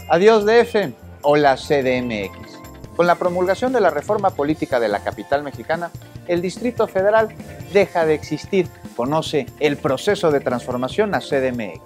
Adiós DF o la CDMX. Con la promulgación de la reforma política de la capital mexicana, el Distrito Federal deja de existir. Conoce el proceso de transformación a CDMX.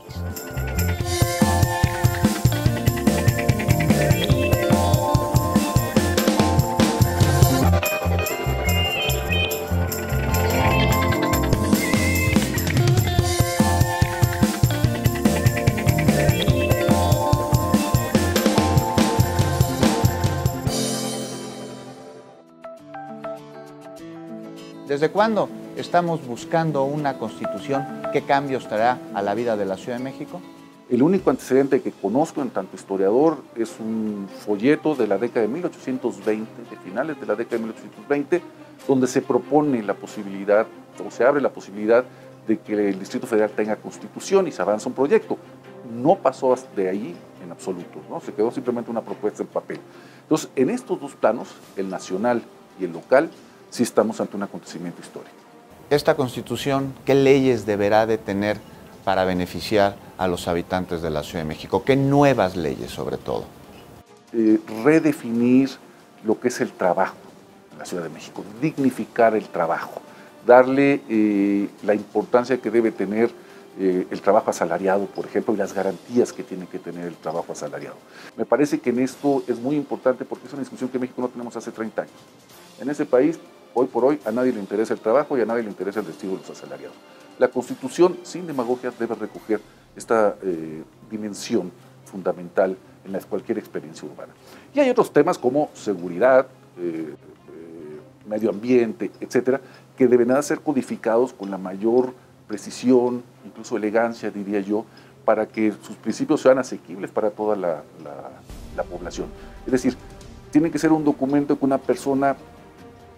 ¿Desde cuándo estamos buscando una constitución? ¿Qué cambios traerá a la vida de la Ciudad de México? El único antecedente que conozco en tanto historiador es un folleto de la década de 1820, de finales de la década de 1820, donde se propone la posibilidad, o se abre la posibilidad de que el Distrito Federal tenga constitución y se avanza un proyecto. No pasó de ahí en absoluto, ¿no? Se quedó simplemente una propuesta en papel. Entonces, en estos dos planos, el nacional y el local, sí estamos ante un acontecimiento histórico. Esta Constitución, ¿qué leyes deberá de tener para beneficiar a los habitantes de la Ciudad de México? ¿Qué nuevas leyes, sobre todo? Redefinir lo que es el trabajo en la Ciudad de México, dignificar el trabajo, darle la importancia que debe tener el trabajo asalariado, por ejemplo, y las garantías que tiene que tener el trabajo asalariado. Me parece que en esto es muy importante porque es una discusión que en México no tenemos hace 30 años. En ese país, hoy por hoy, a nadie le interesa el trabajo y a nadie le interesa el destino de los asalariados. La Constitución, sin demagogia, debe recoger esta dimensión fundamental en cualquier experiencia urbana. Y hay otros temas como seguridad, medio ambiente, etcétera, que deben ser codificados con la mayor precisión, incluso elegancia, diría yo, para que sus principios sean asequibles para toda la población. Es decir, tiene que ser un documento que una persona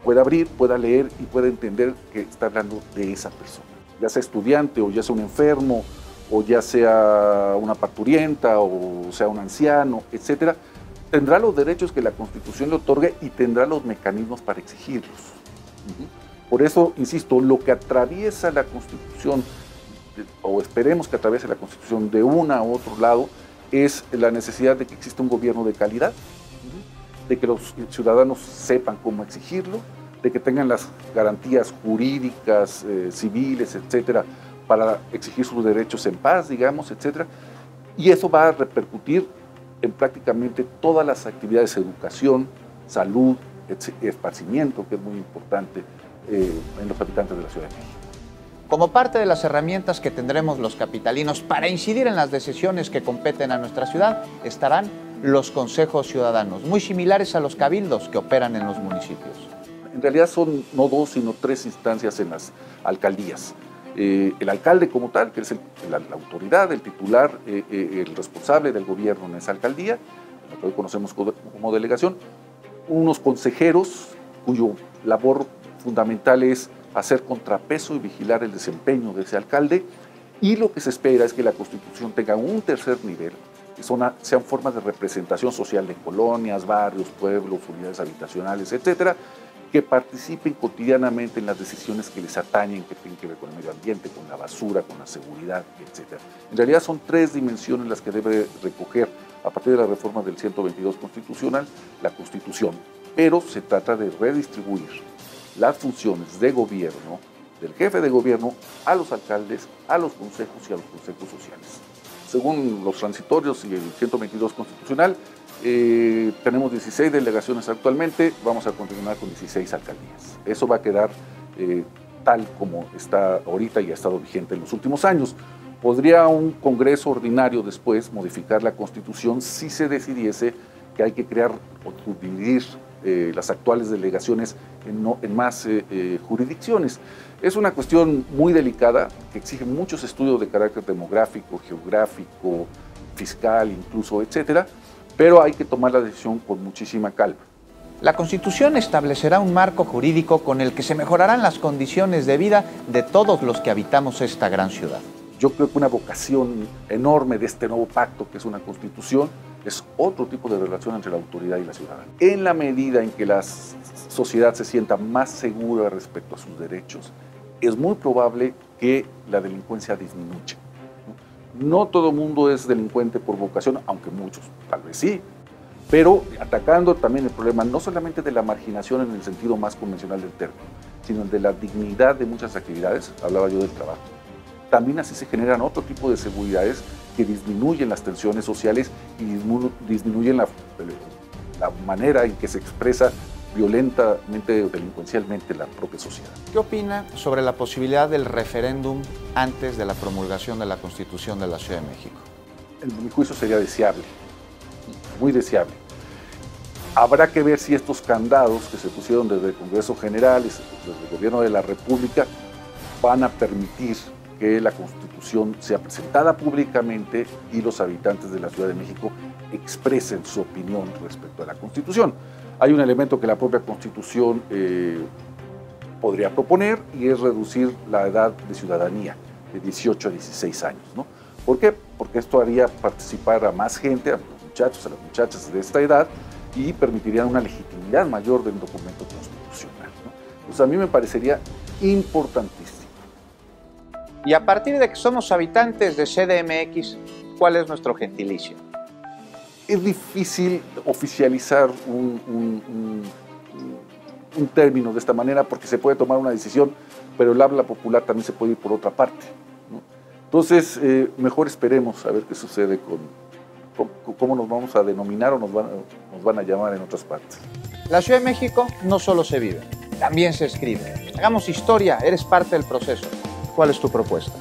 pueda abrir, pueda leer y pueda entender que está hablando de esa persona. Ya sea estudiante, o ya sea un enfermo, o ya sea una parturienta, o sea un anciano, etcétera, tendrá los derechos que la Constitución le otorgue y tendrá los mecanismos para exigirlos. Por eso, insisto, lo que atraviesa la Constitución, o esperemos que atraviese la Constitución de una u otro lado, es la necesidad de que exista un gobierno de calidad, de que los ciudadanos sepan cómo exigirlo, de que tengan las garantías jurídicas, civiles, etcétera, para exigir sus derechos en paz, digamos, etcétera. Y eso va a repercutir en prácticamente todas las actividades de educación, salud, esparcimiento, que es muy importante en los habitantes de la Ciudad de México. Como parte de las herramientas que tendremos los capitalinos para incidir en las decisiones que competen a nuestra ciudad, estarán los consejos ciudadanos, muy similares a los cabildos que operan en los municipios. En realidad son no dos, sino tres instancias en las alcaldías. El alcalde como tal, que es la autoridad, el titular, el responsable del gobierno en esa alcaldía, lo que hoy conocemos como delegación, unos consejeros cuyo labor fundamental es hacer contrapeso y vigilar el desempeño de ese alcalde, y lo que se espera es que la Constitución tenga un tercer nivel, que sean formas de representación social de colonias, barrios, pueblos, unidades habitacionales, etcétera, que participen cotidianamente en las decisiones que les atañen, que tienen que ver con el medio ambiente, con la basura, con la seguridad, etcétera. En realidad son tres dimensiones las que debe recoger, a partir de la reforma del 122 constitucional, la Constitución, pero se trata de redistribuir las funciones de gobierno, del jefe de gobierno, a los alcaldes, a los consejos y a los consejos sociales. Según los transitorios y el 122 constitucional, tenemos 16 delegaciones actualmente, vamos a continuar con 16 alcaldías. Eso va a quedar tal como está ahorita y ha estado vigente en los últimos años. Podría un Congreso ordinario después modificar la Constitución si se decidiese que hay que crear o subdividir las actuales delegaciones en más jurisdicciones. Es una cuestión muy delicada que exige muchos estudios de carácter demográfico, geográfico, fiscal, incluso, etcétera, pero hay que tomar la decisión con muchísima calma. La Constitución establecerá un marco jurídico con el que se mejorarán las condiciones de vida de todos los que habitamos esta gran ciudad. Yo creo que una vocación enorme de este nuevo pacto, que es una Constitución, es otro tipo de relación entre la autoridad y la ciudadana. En la medida en que la sociedad se sienta más segura respecto a sus derechos, es muy probable que la delincuencia disminuya. No todo mundo es delincuente por vocación, aunque muchos tal vez sí, pero atacando también el problema no solamente de la marginación en el sentido más convencional del término, sino de la dignidad de muchas actividades, hablaba yo del trabajo. También así se generan otro tipo de seguridades que disminuyen las tensiones sociales y disminuyen la manera en que se expresa violentamente o delincuencialmente la propia sociedad. ¿Qué opina sobre la posibilidad del referéndum antes de la promulgación de la Constitución de la Ciudad de México? En mi juicio sería deseable, muy deseable. Habrá que ver si estos candados que se pusieron desde el Congreso General, desde el Gobierno de la República, van a permitir que la Constitución sea presentada públicamente y los habitantes de la Ciudad de México expresen su opinión respecto a la Constitución. Hay un elemento que la propia Constitución podría proponer y es reducir la edad de ciudadanía de 18 a 16 años, ¿no? ¿Por qué? Porque esto haría participar a más gente, a los muchachos, a las muchachas de esta edad y permitiría una legitimidad mayor del documento constitucional, ¿no? Pues a mí me parecería importantísimo. Y a partir de que somos habitantes de CDMX, ¿cuál es nuestro gentilicio? Es difícil oficializar un término de esta manera porque se puede tomar una decisión, pero el habla popular también se puede ir por otra parte, ¿no? Entonces, mejor esperemos a ver qué sucede con cómo nos vamos a denominar o nos van a llamar en otras partes. La Ciudad de México no solo se vive, también se escribe. Hagamos historia, eres parte del proceso. ¿Cuál es tu propuesta?